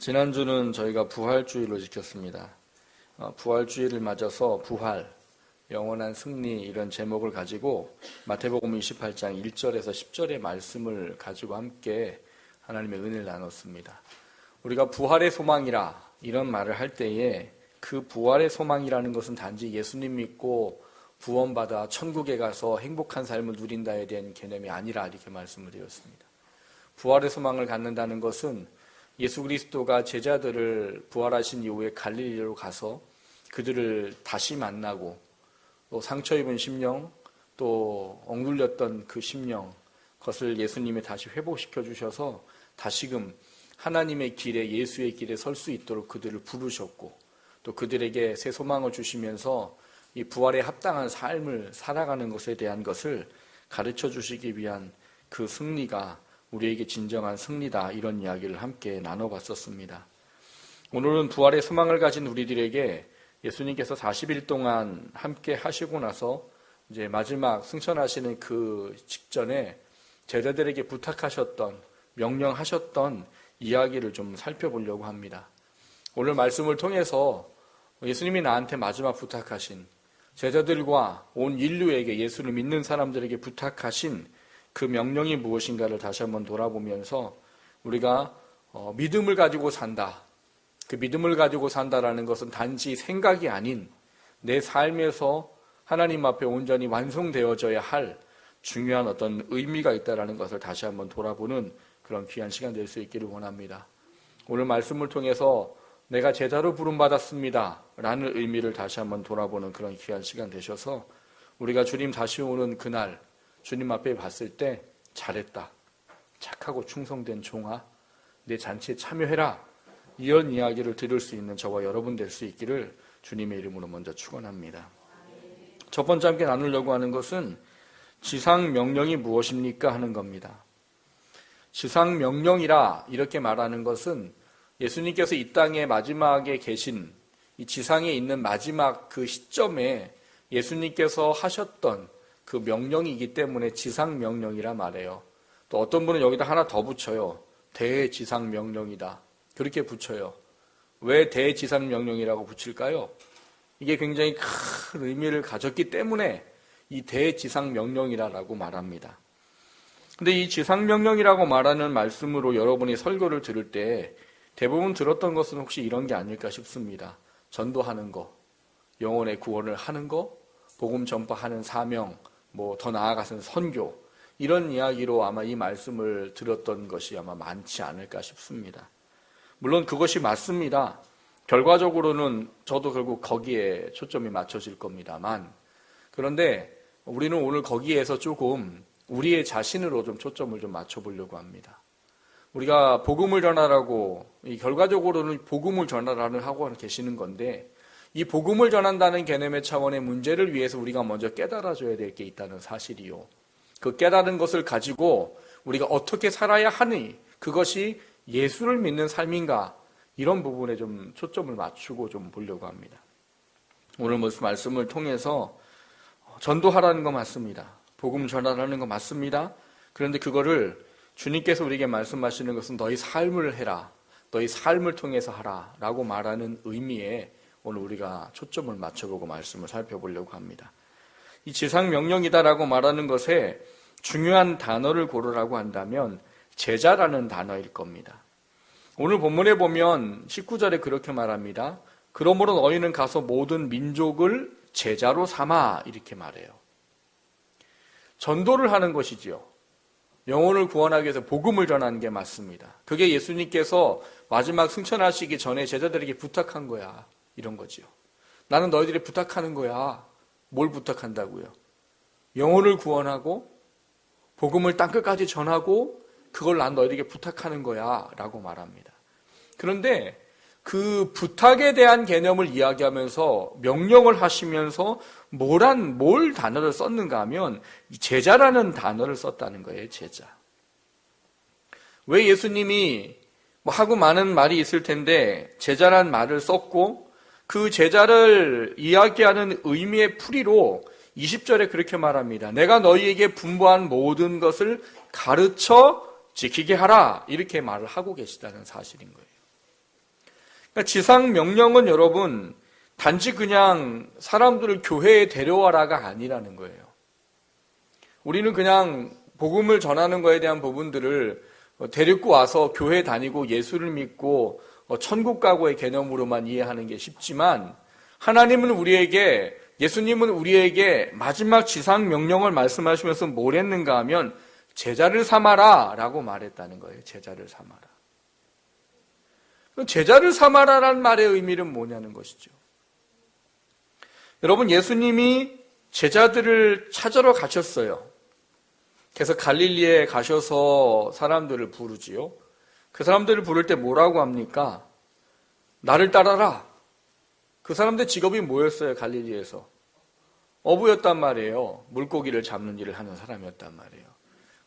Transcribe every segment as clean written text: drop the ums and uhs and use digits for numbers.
지난주는 저희가 부활주의로 지켰습니다. 부활주의를 맞아서 부활, 영원한 승리 이런 제목을 가지고 마태복음 28장 1절에서 10절의 말씀을 가지고 함께 하나님의 은혜를 나눴습니다. 우리가 부활의 소망이라 이런 말을 할 때에 그 부활의 소망이라는 것은 단지 예수님 믿고 구원받아 천국에 가서 행복한 삶을 누린다에 대한 개념이 아니라 이렇게 말씀을 드렸습니다. 부활의 소망을 갖는다는 것은 예수 그리스도가 제자들을 부활하신 이후에 갈릴리로 가서 그들을 다시 만나고 또 상처 입은 심령, 또 억눌렸던 그 심령, 그것을 예수님이 다시 회복시켜 주셔서 다시금 하나님의 길에, 예수의 길에 설 수 있도록 그들을 부르셨고 또 그들에게 새 소망을 주시면서 이 부활에 합당한 삶을 살아가는 것에 대한 것을 가르쳐 주시기 위한 그 승리가 우리에게 진정한 승리다, 이런 이야기를 함께 나눠봤었습니다. 오늘은 부활의 소망을 가진 우리들에게 예수님께서 40일 동안 함께 하시고 나서 이제 마지막 승천하시는 그 직전에 제자들에게 부탁하셨던, 명령하셨던 이야기를 좀 살펴보려고 합니다. 오늘 말씀을 통해서 예수님이 나한테 마지막 부탁하신, 제자들과 온 인류에게, 예수를 믿는 사람들에게 부탁하신 그 명령이 무엇인가를 다시 한번 돌아보면서 우리가 믿음을 가지고 산다. 그 믿음을 가지고 산다라는 것은 단지 생각이 아닌 내 삶에서 하나님 앞에 온전히 완성되어져야 할 중요한 어떤 의미가 있다라는 것을 다시 한번 돌아보는 그런 귀한 시간 될 수 있기를 원합니다. 오늘 말씀을 통해서 내가 제자로 부름받았습니다 라는 의미를 다시 한번 돌아보는 그런 귀한 시간 되셔서 우리가 주님 다시 오는 그날 주님 앞에 봤을 때 잘했다, 착하고 충성된 종아, 내 잔치에 참여해라, 이런 이야기를 들을 수 있는 저와 여러분 될 수 있기를 주님의 이름으로 먼저 축원합니다. 첫 번째 함께 나누려고 하는 것은 지상명령이 무엇입니까 하는 겁니다. 지상명령이라 이렇게 말하는 것은 예수님께서 이 땅의 마지막에 계신, 이 지상에 있는 마지막 그 시점에 예수님께서 하셨던 그 명령이기 때문에 지상명령이라 말해요. 또 어떤 분은 여기다 하나 더 붙여요. 대지상명령이다, 그렇게 붙여요. 왜 대지상명령이라고 붙일까요? 이게 굉장히 큰 의미를 가졌기 때문에 이 대지상명령이라고 말합니다. 근데 이 지상명령이라고 말하는 말씀으로 여러분이 설교를 들을 때 대부분 들었던 것은 혹시 이런 게 아닐까 싶습니다. 전도하는 거, 영혼의 구원을 하는 거, 복음 전파하는 사명, 더 나아가서는 선교, 이런 이야기로 아마 이 말씀을 들었던 것이 아마 많지 않을까 싶습니다. 물론 그것이 맞습니다. 결과적으로는 저도 결국 거기에 초점이 맞춰질 겁니다만, 그런데 우리는 오늘 거기에서 조금 우리의 자신으로 좀 초점을 좀 맞춰보려고 합니다. 우리가 복음을 전하라고, 결과적으로는 복음을 전하라는 하고 계시는 건데, 이 복음을 전한다는 개념의 차원의 문제를 위해서 우리가 먼저 깨달아줘야 될 게 있다는 사실이요. 그 깨달은 것을 가지고 우리가 어떻게 살아야 하니, 그것이 예수를 믿는 삶인가, 이런 부분에 좀 초점을 맞추고 좀 보려고 합니다. 오늘 말씀을 통해서 전도하라는 거 맞습니다. 복음 전하라는 거 맞습니다. 그런데 그거를 주님께서 우리에게 말씀하시는 것은 너희 삶을 해라, 너희 삶을 통해서 하라 라고 말하는 의미에 오늘 우리가 초점을 맞춰보고 말씀을 살펴보려고 합니다. 이 지상명령이다라고 말하는 것에 중요한 단어를 고르라고 한다면 제자라는 단어일 겁니다. 오늘 본문에 보면 19절에 그렇게 말합니다. 그러므로 너희는 가서 모든 민족을 제자로 삼아, 이렇게 말해요. 전도를 하는 것이지요. 영혼을 구원하기 위해서 복음을 전하는 게 맞습니다. 그게 예수님께서 마지막 승천하시기 전에 제자들에게 부탁한 거야, 이런 거지요. 나는 너희들이 부탁하는 거야. 뭘 부탁한다고요? 영혼을 구원하고 복음을 땅끝까지 전하고 그걸 난 너희들에게 부탁하는 거야 라고 말합니다. 그런데 그 부탁에 대한 개념을 이야기하면서 명령을 하시면서 뭘 단어를 썼는가 하면 제자라는 단어를 썼다는 거예요. 제자. 왜 예수님이 하고 많은 말이 있을 텐데 제자란 말을 썼고, 그 제자를 이야기하는 의미의 풀이로 20절에 그렇게 말합니다. 내가 너희에게 분부한 모든 것을 가르쳐 지키게 하라, 이렇게 말을 하고 계시다는 사실인 거예요. 그러니까 지상 명령은 여러분 단지 그냥 사람들을 교회에 데려와라가 아니라는 거예요. 우리는 그냥 복음을 전하는 거에 대한 부분들을 데리고 와서 교회 다니고 예수를 믿고 천국 가고의 개념으로만 이해하는 게 쉽지만, 하나님은 우리에게, 예수님은 우리에게 마지막 지상 명령을 말씀하시면서 뭘 했는가 하면 제자를 삼아라 라고 말했다는 거예요. 제자를 삼아라. 제자를 삼아라라는 말의 의미는 뭐냐는 것이죠. 여러분, 예수님이 제자들을 찾으러 가셨어요. 그래서 갈릴리에 가셔서 사람들을 부르지요. 그 사람들을 부를 때 뭐라고 합니까? 나를 따라라. 그 사람들 직업이 뭐였어요? 갈릴리에서 어부였단 말이에요. 물고기를 잡는 일을 하는 사람이었단 말이에요.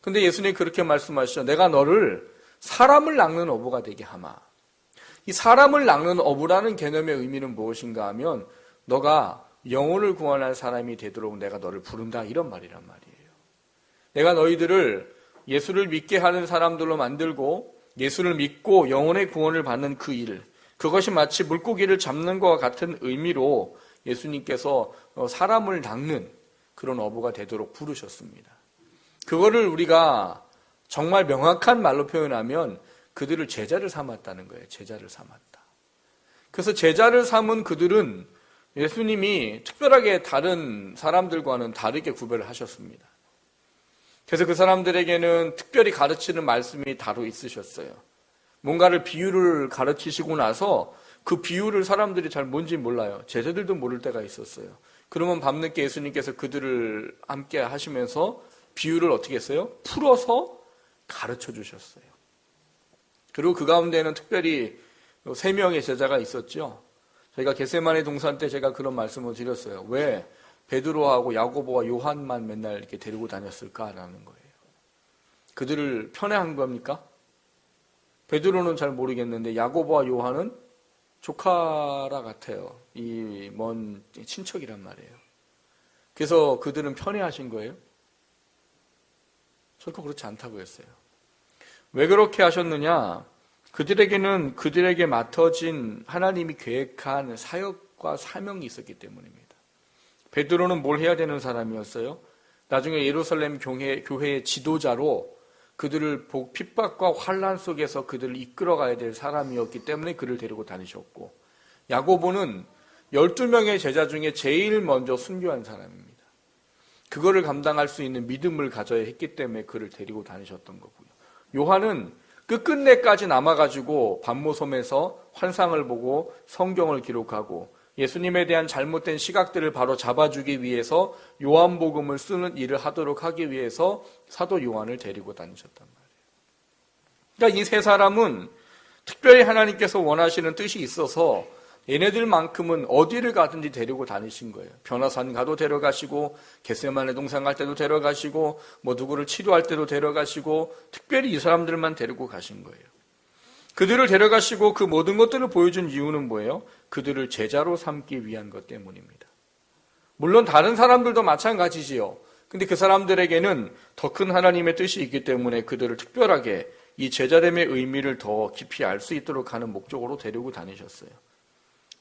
근데 예수님이 그렇게 말씀하시죠. 내가 너를 사람을 낚는 어부가 되게 하마. 이 사람을 낚는 어부라는 개념의 의미는 무엇인가 하면 너가 영혼을 구원할 사람이 되도록 내가 너를 부른다, 이런 말이란 말이에요. 내가 너희들을 예수를 믿게 하는 사람들로 만들고 예수를 믿고 영혼의 구원을 받는 그 일, 그것이 마치 물고기를 잡는 것과 같은 의미로 예수님께서 사람을 낚는 그런 어부가 되도록 부르셨습니다. 그거를 우리가 정말 명확한 말로 표현하면 그들을 제자를 삼았다는 거예요. 제자를 삼았다. 그래서 제자를 삼은 그들은 예수님이 특별하게 다른 사람들과는 다르게 구별을 하셨습니다. 그래서 그 사람들에게는 특별히 가르치는 말씀이 따로 있으셨어요. 뭔가를 비유를 가르치시고 나서 그 비유를 사람들이 잘 뭔지 몰라요. 제자들도 모를 때가 있었어요. 그러면 밤늦게 예수님께서 그들을 함께 하시면서 비유를 어떻게 했어요? 풀어서 가르쳐 주셨어요. 그리고 그 가운데는 특별히 3명의 제자가 있었죠. 저희가 겟세마네 동산 때 제가 그런 말씀을 드렸어요. 왜 베드로하고 야고보와 요한만 맨날 이렇게 데리고 다녔을까라는 거예요. 그들을 편애한 겁니까? 베드로는 잘 모르겠는데 야고보와 요한은 조카라 같아요. 이 먼 친척이란 말이에요. 그래서 그들은 편애하신 거예요? 결코 그렇지 않다고 했어요. 왜 그렇게 하셨느냐? 그들에게는 그들에게 맡아진 하나님이 계획한 사역과 사명이 있었기 때문입니다. 베드로는 뭘 해야 되는 사람이었어요? 나중에 예루살렘 교회의 지도자로 그들을 핍박과 환난 속에서 그들을 이끌어가야 될 사람이었기 때문에 그를 데리고 다니셨고, 야고보는 12명의 제자 중에 제일 먼저 순교한 사람입니다. 그거를 감당할 수 있는 믿음을 가져야 했기 때문에 그를 데리고 다니셨던 거고요. 요한은 끝끝내까지 남아가지고 반모섬에서 환상을 보고 성경을 기록하고 예수님에 대한 잘못된 시각들을 바로 잡아주기 위해서 요한복음을 쓰는 일을 하도록 하기 위해서 사도 요한을 데리고 다니셨단 말이에요. 그러니까 이 3사람은 특별히 하나님께서 원하시는 뜻이 있어서 얘네들만큼은 어디를 가든지 데리고 다니신 거예요. 변화산 가도 데려가시고 겟세마네 동산 갈 때도 데려가시고 누구를 치료할 때도 데려가시고 특별히 이 사람들만 데리고 가신 거예요. 그들을 데려가시고 그 모든 것들을 보여준 이유는 뭐예요? 그들을 제자로 삼기 위한 것 때문입니다. 물론 다른 사람들도 마찬가지지요. 근데 그 사람들에게는 더 큰 하나님의 뜻이 있기 때문에 그들을 특별하게 이 제자됨의 의미를 더 깊이 알 수 있도록 하는 목적으로 데리고 다니셨어요.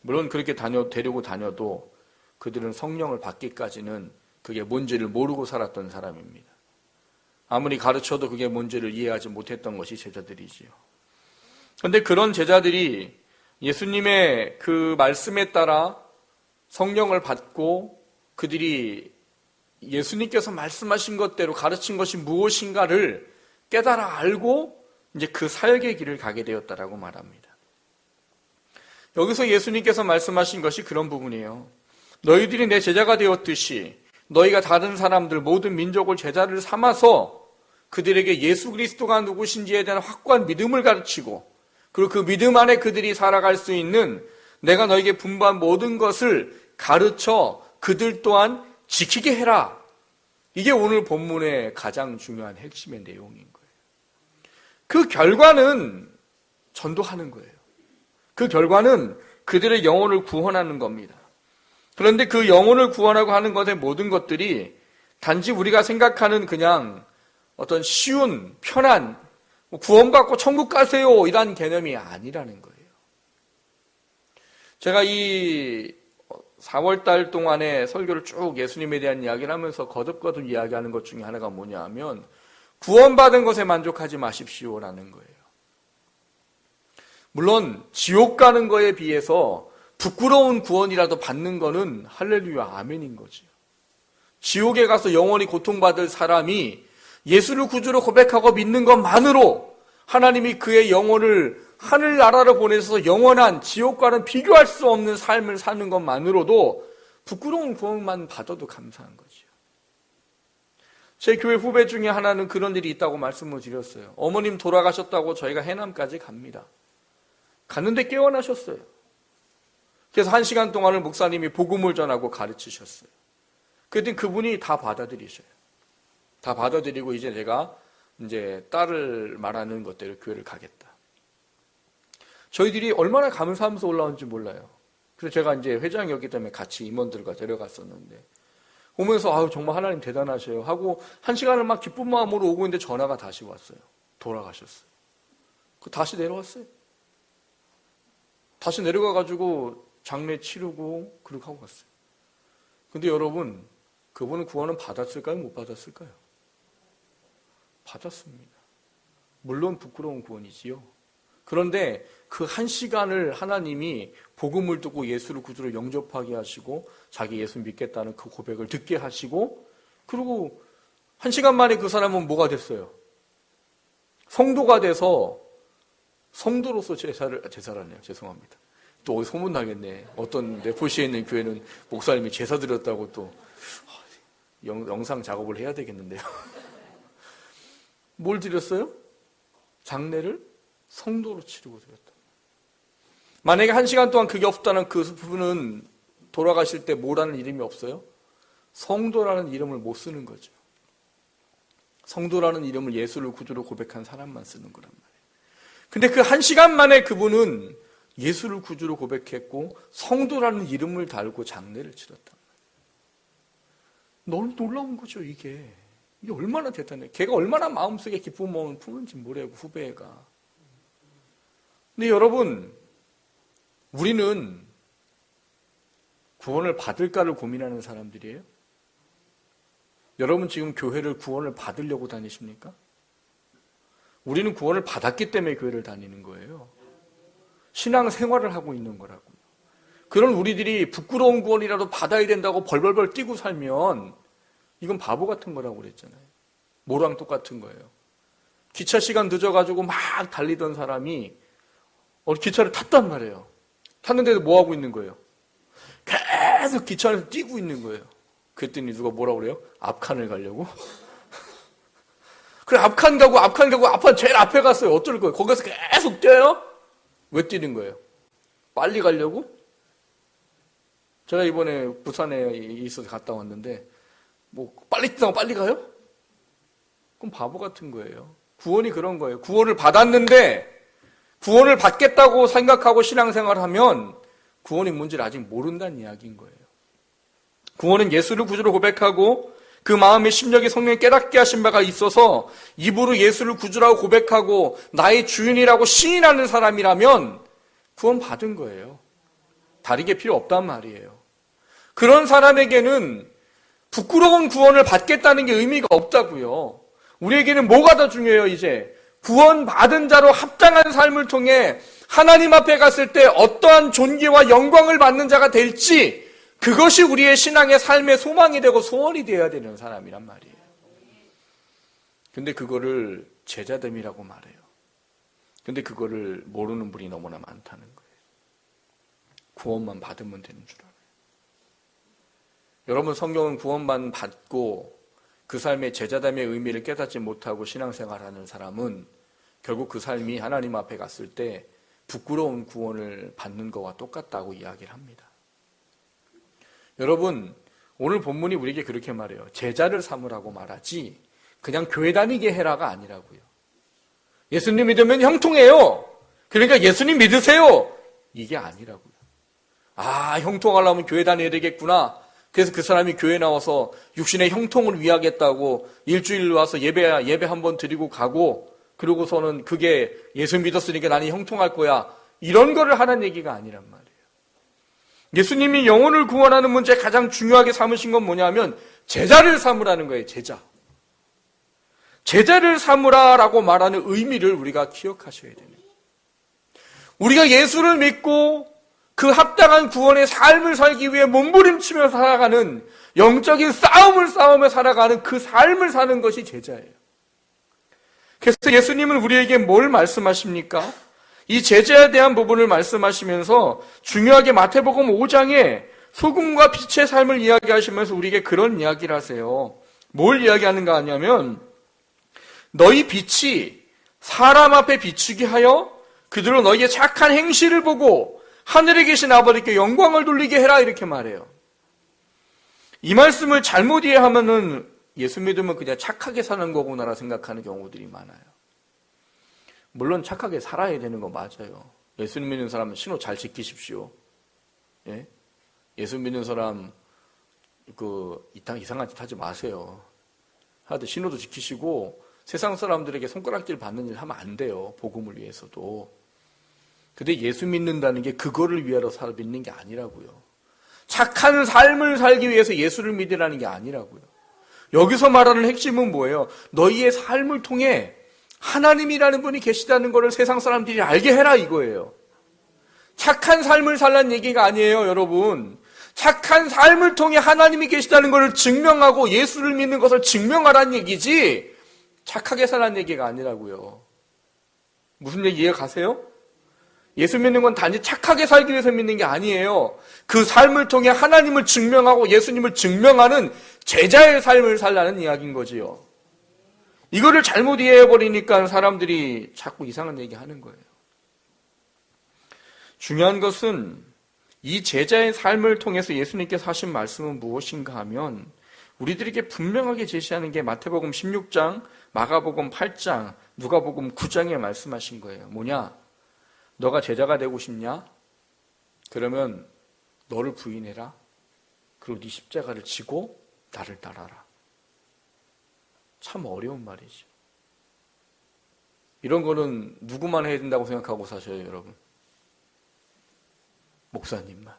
물론 그렇게 데리고 다녀도 그들은 성령을 받기까지는 그게 뭔지를 모르고 살았던 사람입니다. 아무리 가르쳐도 그게 뭔지를 이해하지 못했던 것이 제자들이지요. 그런데 그런 제자들이 예수님의 그 말씀에 따라 성령을 받고 그들이 예수님께서 말씀하신 것대로 가르친 것이 무엇인가를 깨달아 알고 이제 그 사역의 길을 가게 되었다라고 말합니다. 여기서 예수님께서 말씀하신 것이 그런 부분이에요. 너희들이 내 제자가 되었듯이 너희가 다른 사람들 모든 민족을 제자를 삼아서 그들에게 예수 그리스도가 누구신지에 대한 확고한 믿음을 가르치고 그리고 그 믿음 안에 그들이 살아갈 수 있는 내가 너에게 분부한 모든 것을 가르쳐 그들 또한 지키게 해라. 이게 오늘 본문의 가장 중요한 핵심의 내용인 거예요. 그 결과는 전도하는 거예요. 그 결과는 그들의 영혼을 구원하는 겁니다. 그런데 그 영혼을 구원하고 하는 것의 모든 것들이 단지 우리가 생각하는 그냥 어떤 쉬운, 편한, 구원받고 천국 가세요 이란 개념이 아니라는 거예요. 제가 이 4월 달 동안에 설교를 쭉 예수님에 대한 이야기를 하면서 거듭거듭 이야기하는 것 중에 하나가 뭐냐 하면 구원받은 것에 만족하지 마십시오라는 거예요. 물론 지옥 가는 거에 비해서 부끄러운 구원이라도 받는 거는 할렐루야 아멘인 거죠. 지옥에 가서 영원히 고통받을 사람이 예수를 구주로 고백하고 믿는 것만으로 하나님이 그의 영혼을 하늘나라로 보내서 영원한 지옥과는 비교할 수 없는 삶을 사는 것만으로도 부끄러운 구원만 받아도 감사한 거죠. 제 교회 후배 중에 하나는 그런 일이 있다고 말씀을 드렸어요. 어머님 돌아가셨다고 저희가 해남까지 갑니다. 갔는데 깨어나셨어요. 그래서 1시간 동안을 목사님이 복음을 전하고 가르치셨어요. 그랬더니 그분이 다 받아들이셔요. 다 받아들이고 이제 내가 딸을 말하는 것대로 교회를 가겠다. 저희들이 얼마나 감사하면서 올라온지 몰라요. 그래서 제가 이제 회장이었기 때문에 같이 임원들과 데려갔었는데 오면서 정말 하나님 대단하셔요 하고 1시간을 막 기쁜 마음으로 오고 있는데 전화가 다시 왔어요. 돌아가셨어요. 다시 내려왔어요. 다시 내려가가지고 장례 치르고 그렇게 하고 갔어요. 근데 여러분, 그분은 구원은 받았을까요? 못 받았을까요? 받았습니다. 물론 부끄러운 구원이지요. 그런데 그 1시간을 하나님이 복음을 듣고 예수를 구주로 영접하게 하시고 자기 예수 믿겠다는 그 고백을 듣게 하시고 그리고 1시간 만에 그 사람은 뭐가 됐어요? 성도가 돼서 성도로서 제사라네요. 죄송합니다. 또 소문나겠네. 어떤 내포시에 있는 교회는 목사님이 제사 드렸다고 또 영상 작업을 해야 되겠는데요. 뭘 드렸어요? 장례를 성도로 치르고 드렸다. 만약에 1시간 동안 그게 없다는 그 분은 돌아가실 때 뭐라는 이름이 없어요? 성도라는 이름을 못 쓰는 거죠. 성도라는 이름을 예수를 구주로 고백한 사람만 쓰는 거란 말이에요. 근데 그 1시간 만에 그분은 예수를 구주로 고백했고 성도라는 이름을 달고 장례를 치렀단 말이에요. 너무 놀라운 거죠, 이게. 이게 얼마나 대단해. 걔가 얼마나 마음속에 기쁜 마음을 품은지 모르고 후배가. 근데 여러분, 우리는 구원을 받을까를 고민하는 사람들이에요? 여러분 지금 교회를 구원을 받으려고 다니십니까? 우리는 구원을 받았기 때문에 교회를 다니는 거예요. 신앙 생활을 하고 있는 거라고요. 그런 우리들이 부끄러운 구원이라도 받아야 된다고 벌벌벌 뛰고 살면 이건 바보 같은 거라고 그랬잖아요. 모랑 똑같은 거예요. 기차 시간 늦어가지고 막 달리던 사람이 기차를 탔단 말이에요. 탔는데도 뭐 하고 있는 거예요? 계속 기차 안에서 뛰고 있는 거예요. 그랬더니 누가 뭐라고 그래요? 앞칸을 가려고? 그래, 앞칸 가고 앞칸 제일 앞에 갔어요. 어쩔 거예요? 거기서 계속 뛰어요? 왜 뛰는 거예요? 빨리 가려고? 제가 이번에 부산에 있어서 갔다 왔는데 빨리 뛰다가 빨리 가요? 그럼 바보 같은 거예요. 구원이 그런 거예요. 구원을 받았는데 구원을 받겠다고 생각하고 신앙생활을 하면 구원의 문제를 아직 모른다는 이야기인 거예요. 구원은 예수를 구주로 고백하고 그 마음의 심령이 성령이 깨닫게 하신 바가 있어서 입으로 예수를 구주라고 고백하고 나의 주인이라고 시인하는 사람이라면 구원 받은 거예요. 다르게 필요 없단 말이에요. 그런 사람에게는 부끄러운 구원을 받겠다는 게 의미가 없다고요. 우리에게는 뭐가 더 중요해요, 이제? 구원받은 자로 합당한 삶을 통해 하나님 앞에 갔을 때 어떠한 존귀와 영광을 받는 자가 될지 그것이 우리의 신앙의 삶의 소망이 되고 소원이 되어야 되는 사람이란 말이에요. 근데 그거를 제자됨이라고 말해요. 근데 그거를 모르는 분이 너무나 많다는 거예요. 구원만 받으면 되는 줄 알아요. 여러분, 성경은 구원만 받고 그 삶의 제자됨의 의미를 깨닫지 못하고 신앙생활하는 사람은 결국 그 삶이 하나님 앞에 갔을 때 부끄러운 구원을 받는 것과 똑같다고 이야기를 합니다. 여러분, 오늘 본문이 우리에게 그렇게 말해요. 제자를 삼으라고 말하지 그냥 교회 다니게 해라가 아니라고요. 예수님 믿으면 형통해요. 그러니까 예수님 믿으세요. 이게 아니라고요. 형통하려면 교회 다녀야 되겠구나. 그래서 그 사람이 교회 나와서 육신의 형통을 위하겠다고 일주일 와서 예배 한번 드리고 가고 그러고서는 그게 예수 믿었으니까 나는 형통할 거야. 이런 거를 하는 얘기가 아니란 말이에요. 예수님이 영혼을 구원하는 문제에 가장 중요하게 삼으신 건 뭐냐면 제자를 삼으라는 거예요. 제자를 삼으라라고 말하는 의미를 우리가 기억하셔야 되는 거예요. 우리가 예수를 믿고 그 합당한 구원의 삶을 살기 위해 몸부림치며 살아가는 영적인 싸움을 싸우며 살아가는 그 삶을 사는 것이 제자예요. 그래서 예수님은 우리에게 뭘 말씀하십니까? 이 제자에 대한 부분을 말씀하시면서 중요하게 마태복음 5장에 소금과 빛의 삶을 이야기하시면서 우리에게 그런 이야기를 하세요. 뭘 이야기하는가 하냐면 너희 빛이 사람 앞에 비추게 하여 그들로 너희의 착한 행실을 보고 하늘에 계신 아버지께 영광을 돌리게 해라 이렇게 말해요. 이 말씀을 잘못 이해하면은 예수 믿으면 그냥 착하게 사는 거구나라 생각하는 경우들이 많아요. 물론 착하게 살아야 되는 거 맞아요. 예수 믿는 사람은 신호 잘 지키십시오. 예? 예수 믿는 사람 이상한 짓 하지 마세요. 하여튼 신호도 지키시고 세상 사람들에게 손가락질 받는 일 하면 안 돼요. 복음을 위해서도. 근데 예수 믿는다는 게 그거를 위하여 믿는 게 아니라고요. 착한 삶을 살기 위해서 예수를 믿으라는 게 아니라고요. 여기서 말하는 핵심은 뭐예요? 너희의 삶을 통해 하나님이라는 분이 계시다는 것을 세상 사람들이 알게 해라 이거예요. 착한 삶을 살라는 얘기가 아니에요, 여러분. 착한 삶을 통해 하나님이 계시다는 것을 증명하고 예수를 믿는 것을 증명하라는 얘기지 착하게 살라는 얘기가 아니라고요. 무슨 얘기 이해가세요? 예수 믿는 건 단지 착하게 살기 위해서 믿는 게 아니에요. 그 삶을 통해 하나님을 증명하고 예수님을 증명하는 제자의 삶을 살라는 이야기인 거지요. 이거를 잘못 이해해버리니까 사람들이 자꾸 이상한 얘기 하는 거예요. 중요한 것은 이 제자의 삶을 통해서 예수님께서 하신 말씀은 무엇인가 하면 우리들에게 분명하게 제시하는 게 마태복음 16장, 마가복음 8장, 누가복음 9장에 말씀하신 거예요. 뭐냐? 너가 제자가 되고 싶냐? 그러면 너를 부인해라. 그리고 네 십자가를 지고 나를 따라라. 참 어려운 말이죠. 이런 거는 누구만 해야 된다고 생각하고 사셔요, 여러분? 목사님만.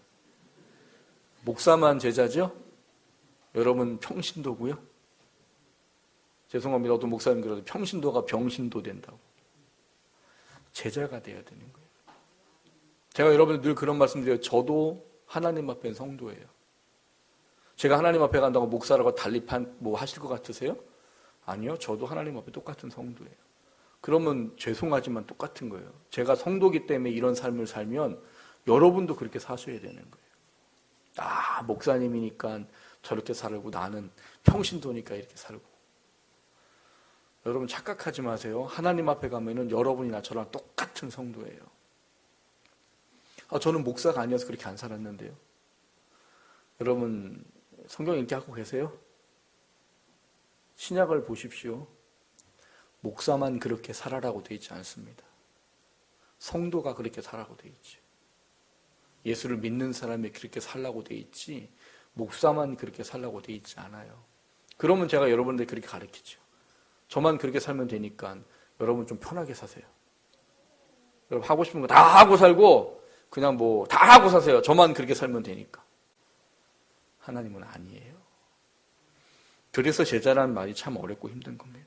목사만 제자죠? 여러분 평신도고요. 죄송합니다. 어떤 목사님 그래도 평신도가 병신도 된다고. 제자가 돼야 되는 거예요. 제가 여러분들 늘 그런 말씀 드려요. 저도 하나님 앞엔 성도예요. 제가 하나님 앞에 간다고 목사라고 달리판 뭐 하실 것 같으세요? 아니요. 저도 하나님 앞에 똑같은 성도예요. 그러면 죄송하지만 똑같은 거예요. 제가 성도기 때문에 이런 삶을 살면 여러분도 그렇게 사셔야 되는 거예요. 아, 목사님이니까 저렇게 살고 나는 평신도니까 이렇게 살고. 여러분 착각하지 마세요. 하나님 앞에 가면은 여러분이나 저랑 똑같은 성도예요. 저는 목사가 아니어서 그렇게 안 살았는데요. 여러분 성경 읽기 하고 계세요? 신약을 보십시오. 목사만 그렇게 살아라고 되어 있지 않습니다. 성도가 그렇게 살라고 되어 있지. 예수를 믿는 사람이 그렇게 살라고 되어 있지 목사만 그렇게 살라고 되어 있지 않아요. 그러면 제가 여러분들 그렇게 가르치죠. 저만 그렇게 살면 되니까 여러분 좀 편하게 사세요. 여러분 하고 싶은 거 다 하고 살고 그냥 뭐 다 하고 사세요. 저만 그렇게 살면 되니까. 하나님은 아니에요. 그래서 제자라는 말이 참 어렵고 힘든 겁니다.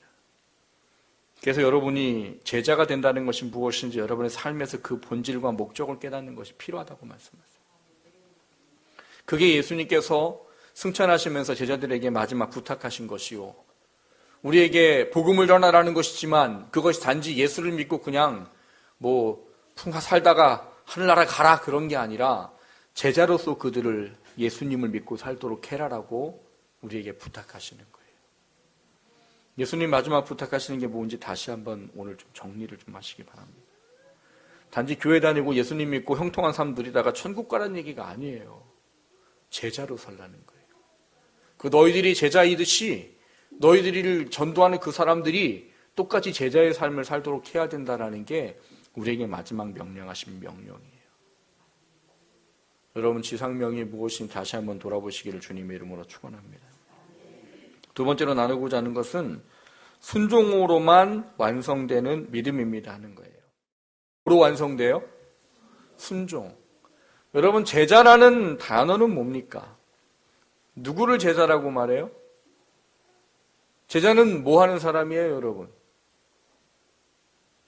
그래서 여러분이 제자가 된다는 것이 무엇인지 여러분의 삶에서 그 본질과 목적을 깨닫는 것이 필요하다고 말씀하세요. 그게 예수님께서 승천하시면서 제자들에게 마지막 부탁하신 것이요. 우리에게 복음을 전하라는 것이지만 그것이 단지 예수를 믿고 그냥 뭐 풍화 살다가 하늘나라 가라 그런 게 아니라 제자로서 그들을 예수님을 믿고 살도록 해라라고 우리에게 부탁하시는 거예요. 예수님 마지막 부탁하시는 게 뭔지 다시 한번 오늘 좀 정리를 좀 하시기 바랍니다. 단지 교회 다니고 예수님 믿고 형통한 삶 누리다가 천국 가라는 얘기가 아니에요. 제자로 살라는 거예요. 그 너희들이 제자이듯이 너희들을 전도하는 그 사람들이 똑같이 제자의 삶을 살도록 해야 된다는 게 우리에게 마지막 명령하신 명령이에요. 여러분 지상명이 무엇인지 다시 한번 돌아보시기를 주님의 이름으로 축원합니다. 두 번째로 나누고자 하는 것은 순종으로만 완성되는 믿음입니다 하는 거예요. 뭐로 완성돼요? 순종. 여러분, 제자라는 단어는 뭡니까? 누구를 제자라고 말해요? 제자는 뭐 하는 사람이에요, 여러분?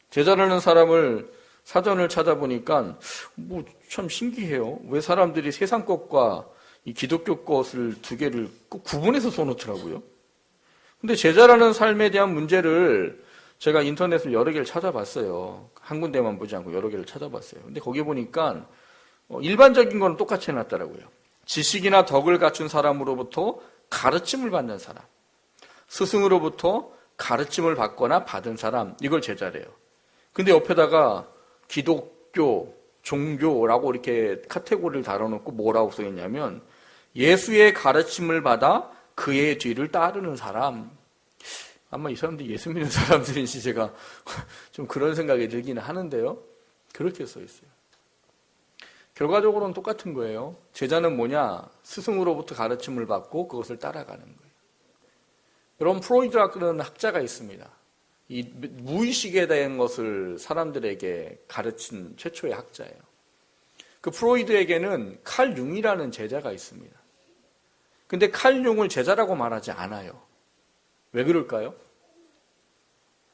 제자라는 사람을 사전을 찾아보니까 뭐 참 신기해요. 왜 사람들이 세상 것과 이 기독교 것을 두 개를 꼭 구분해서 써놓더라고요. 근데 제자라는 삶에 대한 문제를 제가 인터넷을 여러 개를 찾아봤어요. 한 군데만 보지 않고 여러 개를 찾아봤어요. 근데 거기 보니까 일반적인 건 똑같이 해놨더라고요. 지식이나 덕을 갖춘 사람으로부터 가르침을 받는 사람, 스승으로부터 가르침을 받거나 받은 사람, 이걸 제자래요. 근데 옆에다가 기독교, 종교라고 이렇게 카테고리를 달아놓고 뭐라고 써있냐면 예수의 가르침을 받아 그의 뒤를 따르는 사람. 아마 이 사람들이 예수 믿는 사람들인지 제가 좀 그런 생각이 들기는 하는데요. 그렇게 써있어요. 결과적으로는 똑같은 거예요. 제자는 뭐냐? 스승으로부터 가르침을 받고 그것을 따라가는 거예요. 여러분, 프로이드라는 학자가 있습니다. 이 무의식에 대한 것을 사람들에게 가르친 최초의 학자예요. 그 프로이드에게는 칼 융이라는 제자가 있습니다. 근데 칼 융을 제자라고 말하지 않아요. 왜 그럴까요?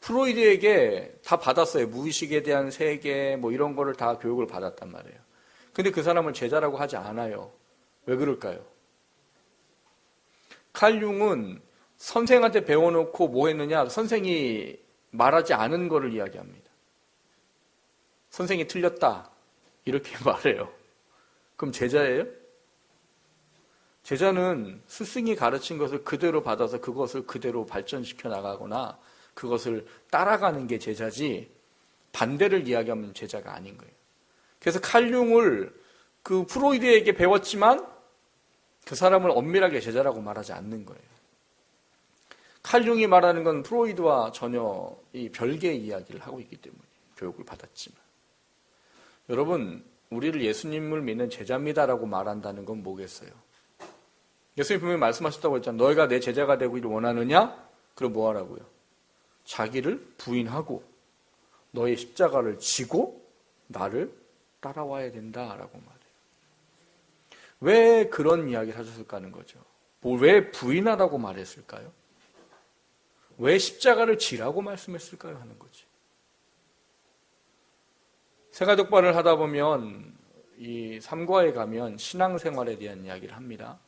프로이드에게 다 받았어요. 무의식에 대한 세계 뭐 이런 거를 다 교육을 받았단 말이에요. 근데 그 사람을 제자라고 하지 않아요. 왜 그럴까요? 칼 융은 선생한테 배워놓고 뭐 했느냐? 선생이 말하지 않은 거를 이야기합니다. 선생이 틀렸다. 이렇게 말해요. 그럼 제자예요? 제자는 스승이 가르친 것을 그대로 받아서 그것을 그대로 발전시켜 나가거나 그것을 따라가는 게 제자지 반대를 이야기하면 제자가 아닌 거예요. 그래서 칼 융을 그 프로이드에게 배웠지만 그 사람을 엄밀하게 제자라고 말하지 않는 거예요. 칼 융이 말하는 건 프로이드와 전혀 이 별개의 이야기를 하고 있기 때문에 교육을 받았지만 여러분, 우리를 예수님을 믿는 제자입니다라고 말한다는 건 뭐겠어요? 예수님 분명히 말씀하셨다고 했잖아요. 너희가 내 제자가 되기를 원하느냐? 그럼 뭐 하라고요? 자기를 부인하고 너의 십자가를 지고 나를 따라와야 된다라고 말해요. 왜 그런 이야기를 하셨을까 하는 거죠. 왜 부인하라고 말했을까요? 왜 십자가를 지라고 말씀했을까요? 하는 거지. 세가독반을 하다 보면 이 삼과에 가면 신앙생활에 대한 이야기를 합니다.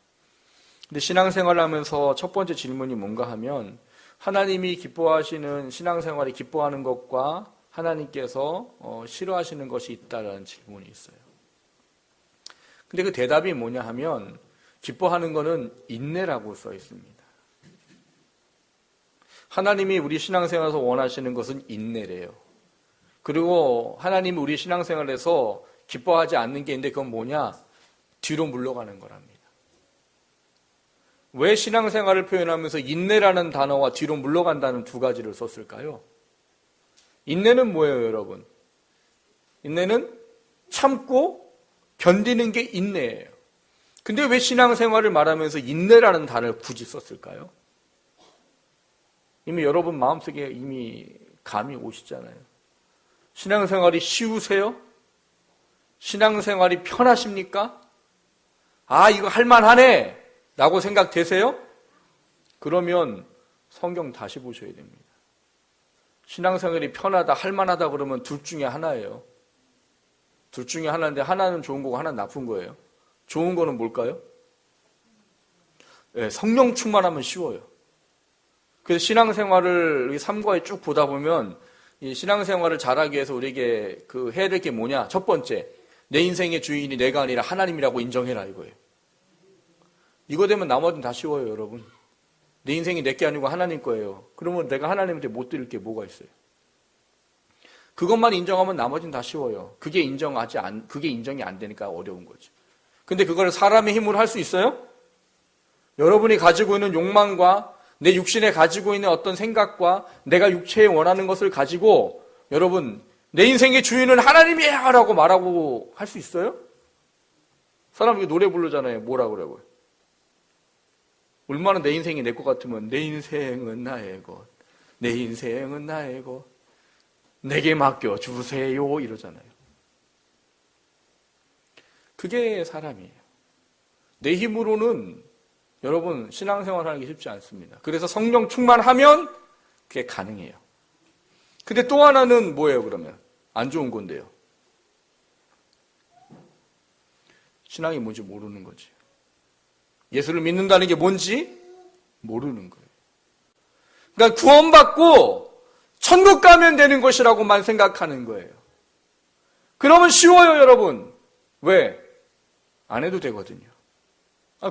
근데 신앙생활을 하면서 첫 번째 질문이 뭔가 하면 하나님이 기뻐하시는 신앙생활이 기뻐하는 것과 하나님께서 싫어하시는 것이 있다라는 질문이 있어요. 근데 그 대답이 뭐냐 하면 기뻐하는 것은 인내라고 써 있습니다. 하나님이 우리 신앙생활에서 원하시는 것은 인내래요. 그리고 하나님이 우리 신앙생활에서 기뻐하지 않는 게 있는데 그건 뭐냐? 뒤로 물러가는 거랍니다. 왜 신앙생활을 표현하면서 인내라는 단어와 뒤로 물러간다는 두 가지를 썼을까요? 인내는 뭐예요, 여러분? 인내는 참고 견디는 게 인내예요. 근데 왜 신앙생활을 말하면서 인내라는 단어를 굳이 썼을까요? 이미 여러분 마음속에 이미 감이 오시잖아요. 신앙생활이 쉬우세요? 신앙생활이 편하십니까? 아, 이거 할만하네 라고 생각되세요? 그러면 성경 다시 보셔야 됩니다. 신앙생활이 편하다, 할만하다 그러면 둘 중에 하나예요. 둘 중에 하나인데 하나는 좋은 거고 하나는 나쁜 거예요. 좋은 거는 뭘까요? 네, 성령 충만하면 쉬워요. 그래서 신앙생활을 삼과에 쭉 보다 보면 이 신앙생활을 잘하기 위해서 우리에게 해야 될 게 뭐냐? 첫 번째, 내 인생의 주인이 내가 아니라 하나님이라고 인정해라 이거예요. 이거 되면 나머지는 다 쉬워요, 여러분. 내 인생이 내 게 아니고 하나님 거예요. 그러면 내가 하나님한테 못 드릴 게 뭐가 있어요? 그것만 인정하면 나머지는 다 쉬워요. 그게 인정이 안 되니까 어려운 거죠. 근데 그걸 사람의 힘으로 할 수 있어요? 여러분이 가지고 있는 욕망과 내 육신에 가지고 있는 어떤 생각과 내가 육체에 원하는 것을 가지고 여러분 내 인생의 주인은 하나님이야 라고 말하고 할 수 있어요? 사람이 노래 부르잖아요. 뭐라고 그러고요? 얼마나 내 인생이 내 것 같으면 내 인생은 나의 것, 내 인생은 나의 것, 내게 맡겨주세요 이러잖아요. 그게 사람이에요. 내 힘으로는 여러분 신앙생활 하기 쉽지 않습니다. 그래서 성령 충만하면 그게 가능해요. 근데 또 하나는 뭐예요, 그러면? 안 좋은 건데요. 신앙이 뭔지 모르는 거지. 예수를 믿는다는 게 뭔지 모르는 거예요. 그러니까 구원받고 천국 가면 되는 것이라고만 생각하는 거예요. 그러면 쉬워요, 여러분. 왜? 안 해도 되거든요.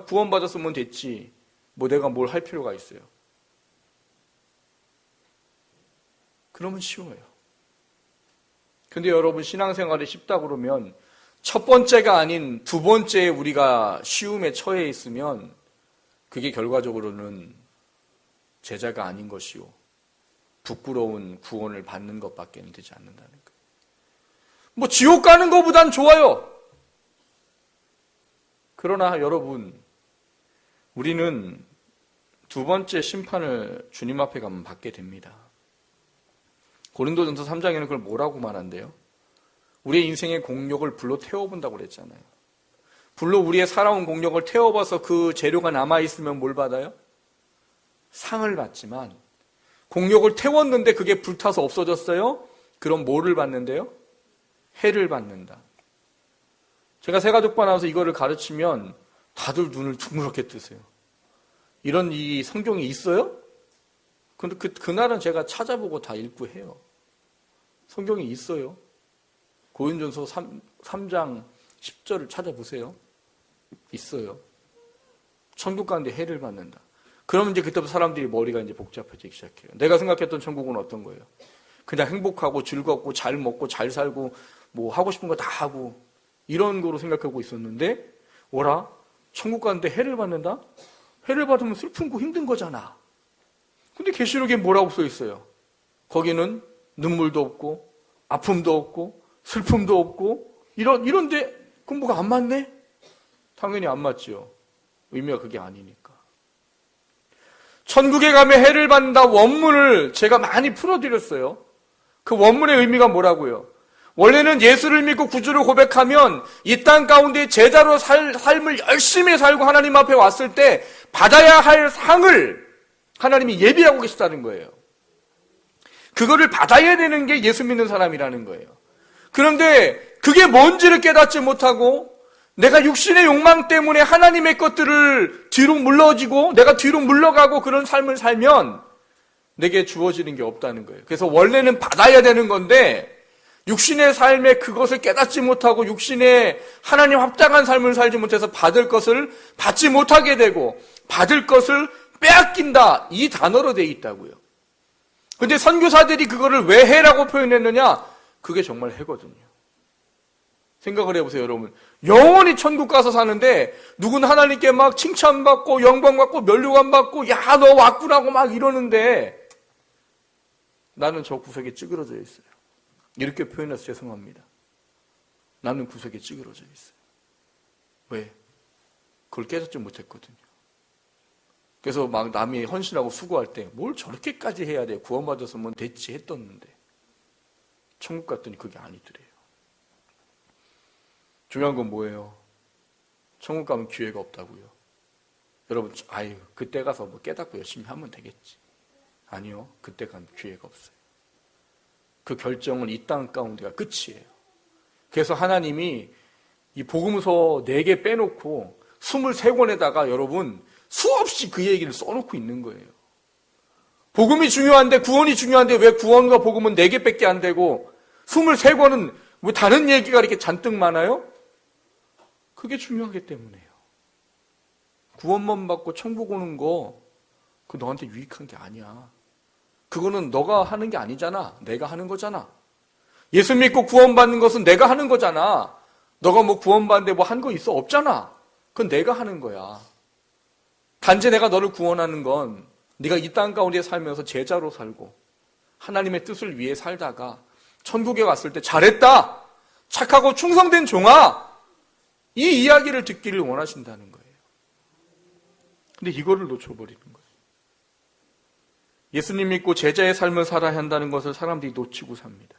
구원받았으면 됐지. 뭐 내가 뭘 할 필요가 있어요. 그러면 쉬워요. 근데 여러분 신앙생활이 쉽다 그러면 첫 번째가 아닌 두 번째에 우리가 쉬움에 처해 있으면 그게 결과적으로는 제자가 아닌 것이요. 부끄러운 구원을 받는 것밖에 되지 않는다는 거예요. 뭐 지옥 가는 것보단 좋아요. 그러나 여러분, 우리는 두 번째 심판을 주님 앞에 가면 받게 됩니다. 고린도전서 3장에는 그걸 뭐라고 말한대요? 우리의 인생의 공력을 불로 태워본다고 그랬잖아요. 불로 우리의 살아온 공력을 태워봐서 그 재료가 남아있으면 뭘 받아요? 상을 받지만 공력을 태웠는데 그게 불타서 없어졌어요? 그럼 뭐를 받는데요? 해를 받는다. 제가 새가족반 나와서 이거를 가르치면 다들 눈을 둥그렇게 뜨세요. 이런 이 성경이 있어요? 근데 그날은 제가 찾아보고 다 읽고 해요. 성경이 있어요. 고린도전서 3장 10절을 찾아보세요. 있어요. 천국 가는데 해를 받는다. 그러면 이제 그때부터 사람들이 머리가 이제 복잡해지기 시작해요. 내가 생각했던 천국은 어떤 거예요? 그냥 행복하고 즐겁고 잘 먹고 잘 살고 뭐 하고 싶은 거 다 하고 이런 거로 생각하고 있었는데 뭐라? 천국 가는데 해를 받는다? 해를 받으면 슬픈고 힘든 거잖아. 근데 계시록에 뭐라고 써 있어요? 거기는 눈물도 없고 아픔도 없고 슬픔도 없고 이런데 공부가 안 맞네? 당연히 안 맞지요. 의미가 그게 아니니까. 천국에 가면 해를 받는다 원문을 제가 많이 풀어드렸어요. 그 원문의 의미가 뭐라고요? 원래는 예수를 믿고 구주를 고백하면 이 땅 가운데 제자로 삶을 열심히 살고 하나님 앞에 왔을 때 받아야 할 상을 하나님이 예비하고 계시다는 거예요. 그거를 받아야 되는 게 예수 믿는 사람이라는 거예요. 그런데 그게 뭔지를 깨닫지 못하고 내가 육신의 욕망 때문에 하나님의 것들을 뒤로 물러지고 내가 뒤로 물러가고 그런 삶을 살면 내게 주어지는 게 없다는 거예요. 그래서 원래는 받아야 되는 건데 육신의 삶에 그것을 깨닫지 못하고 육신의 하나님 합당한 삶을 살지 못해서 받을 것을 받지 못하게 되고 받을 것을 빼앗긴다. 이 단어로 되어 있다고요. 근데 선교사들이 그거를 왜 해라고 표현했느냐? 그게 정말 해거든요. 생각을 해보세요, 여러분. 영원히 천국 가서 사는데 누군 하나님께 막 칭찬받고 영광받고 면류관 받고 야, 너 왔구나고 막 이러는데 나는 저 구석에 찌그러져 있어요. 이렇게 표현해서 죄송합니다. 나는 구석에 찌그러져 있어요. 왜? 그걸 깨닫지 못했거든요. 그래서 막 남이 헌신하고 수고할 때 뭘 저렇게까지 해야 돼? 구원받았으면 됐지 했었는데 천국 갔더니 그게 아니더래요. 중요한 건 뭐예요? 천국 가면 기회가 없다고요. 여러분, 그때 가서 뭐 깨닫고 열심히 하면 되겠지. 아니요, 그때 가면 기회가 없어요. 그 결정은 이 땅 가운데가 끝이에요. 그래서 하나님이 이 복음서 4개 빼놓고 23권에다가 여러분 수없이 그 얘기를 써놓고 있는 거예요. 복음이 중요한데 구원이 중요한데 왜 구원과 복음은 4개밖에 안 되고 23권은 왜 다른 얘기가 이렇게 잔뜩 많아요? 그게 중요하기 때문에요. 구원만 받고 천국 오는 거 그거 너한테 유익한 게 아니야. 그거는 너가 하는 게 아니잖아. 내가 하는 거잖아. 예수 믿고 구원받는 것은 내가 하는 거잖아. 너가 뭐 구원받는데 뭐 한 거 있어? 없잖아. 그건 내가 하는 거야. 단지 내가 너를 구원하는 건 네가 이 땅 가운데 살면서 제자로 살고 하나님의 뜻을 위해 살다가 천국에 갔을 때 잘했다. 착하고 충성된 종아. 이 이야기를 듣기를 원하신다는 거예요. 근데 이거를 놓쳐버리는 거예요. 예수님 믿고 제자의 삶을 살아야 한다는 것을 사람들이 놓치고 삽니다.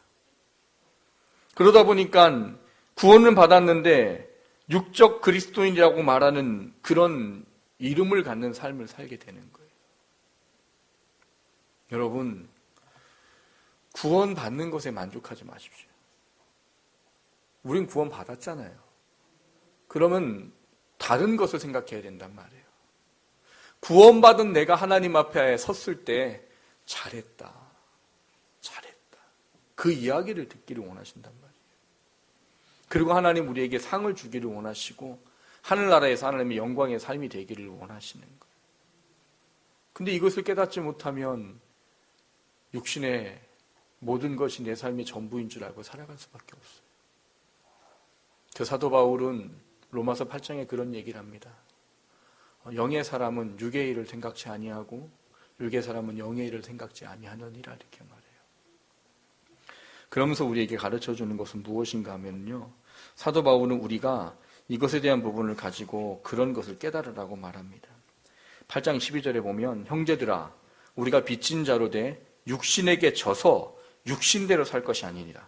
그러다 보니까 구원은 받았는데 육적 그리스도인이라고 말하는 그런 이름을 갖는 삶을 살게 되는 거예요. 여러분, 구원받는 것에 만족하지 마십시오. 우린 구원 받았잖아요. 그러면 다른 것을 생각해야 된단 말이에요. 구원받은 내가 하나님 앞에 섰을 때 잘했다. 그 이야기를 듣기를 원하신단 말이에요. 그리고 하나님 우리에게 상을 주기를 원하시고 하늘나라에서 하나님의 영광의 삶이 되기를 원하시는 거예요. 근데 이것을 깨닫지 못하면 육신의 모든 것이 내 삶의 전부인 줄 알고 살아갈 수밖에 없어요. 그 사도 바울은 로마서 8장에 그런 얘기를 합니다. 영의 사람은 육의 일을 생각지 아니하고 육의 사람은 영의 일을 생각지 아니하느니라 이렇게 말해요. 그러면서 우리에게 가르쳐주는 것은 무엇인가 하면요, 사도 바울은 우리가 이것에 대한 부분을 가지고 그런 것을 깨달으라고 말합니다. 8장 12절에 보면 형제들아 우리가 빚진 자로 돼 육신에게 져서 육신대로 살 것이 아니니라.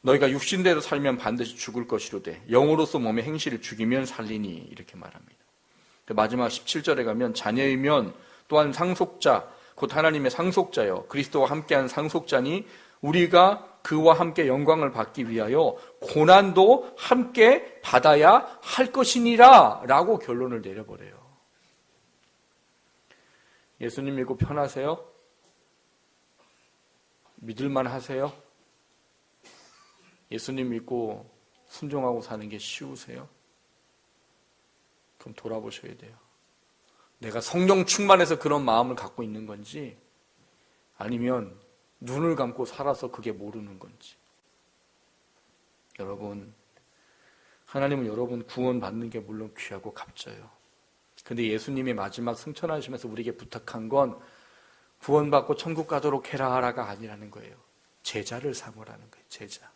너희가 육신대로 살면 반드시 죽을 것이로되 영으로서 몸의 행실을 죽이면 살리니 이렇게 말합니다. 마지막 17절에 가면 자녀이면 또한 상속자 곧 하나님의 상속자여 그리스도와 함께한 상속자니 우리가 그와 함께 영광을 받기 위하여 고난도 함께 받아야 할 것이니라 라고 결론을 내려버려요. 예수님 믿고 편하세요? 믿을만 하세요? 예수님 믿고 순종하고 사는 게 쉬우세요? 그럼 돌아보셔야 돼요. 내가 성령 충만해서 그런 마음을 갖고 있는 건지 아니면 눈을 감고 살아서 그게 모르는 건지. 여러분, 하나님은 여러분 구원받는 게 물론 귀하고 값져요. 근데 예수님이 마지막 승천하시면서 우리에게 부탁한 건 구원받고 천국 가도록 해라가 아니라는 거예요. 제자를 삼으라는 거예요. 제자.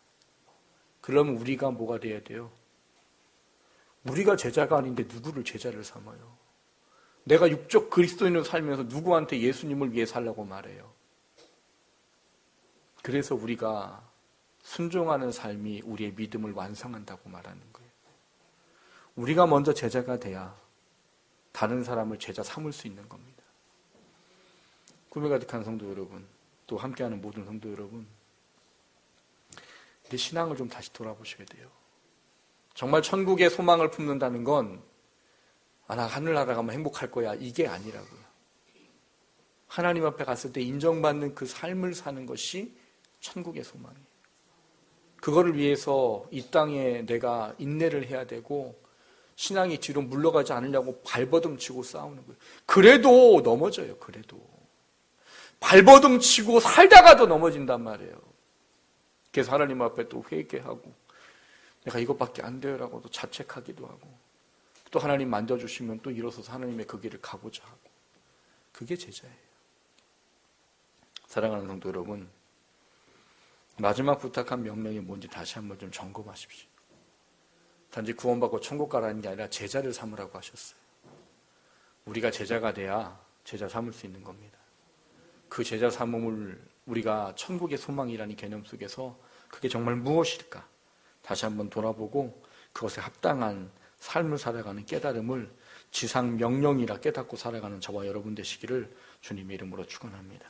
그러면 우리가 뭐가 돼야 돼요? 우리가 제자가 아닌데 누구를 제자를 삼아요? 내가 육적 그리스도인으로 살면서 누구한테 예수님을 위해 살라고 말해요? 그래서 우리가 순종하는 삶이 우리의 믿음을 완성한다고 말하는 거예요. 우리가 먼저 제자가 돼야 다른 사람을 제자 삼을 수 있는 겁니다. 꿈에 가득한 성도 여러분, 또 함께하는 모든 성도 여러분, 내 신앙을 좀 다시 돌아보셔야 돼요. 정말 천국의 소망을 품는다는 건 나 하늘나라 가면 행복할 거야 이게 아니라고요. 하나님 앞에 갔을 때 인정받는 그 삶을 사는 것이 천국의 소망이에요. 그거를 위해서 이 땅에 내가 인내를 해야 되고 신앙이 뒤로 물러가지 않으려고 발버둥 치고 싸우는 거예요. 그래도 넘어져요. 그래도 발버둥 치고 살다가도 넘어진단 말이에요. 그래서 하나님 앞에 또 회개하고 내가 이것밖에 안 돼요라고 또 자책하기도 하고 또 하나님 만져주시면 또 일어서서 하나님의 그 길을 가고자 하고 그게 제자예요. 사랑하는 성도 여러분, 마지막 부탁한 명령이 뭔지 다시 한번 좀 점검하십시오. 단지 구원받고 천국 가라는 게 아니라 제자를 삼으라고 하셨어요. 우리가 제자가 돼야 제자 삼을 수 있는 겁니다. 그 제자 삼음을 우리가 천국의 소망이라는 개념 속에서 그게 정말 무엇일까? 다시 한번 돌아보고 그것에 합당한 삶을 살아가는 깨달음을 지상 명령이라 깨닫고 살아가는 저와 여러분 되시기를 주님의 이름으로 축원합니다.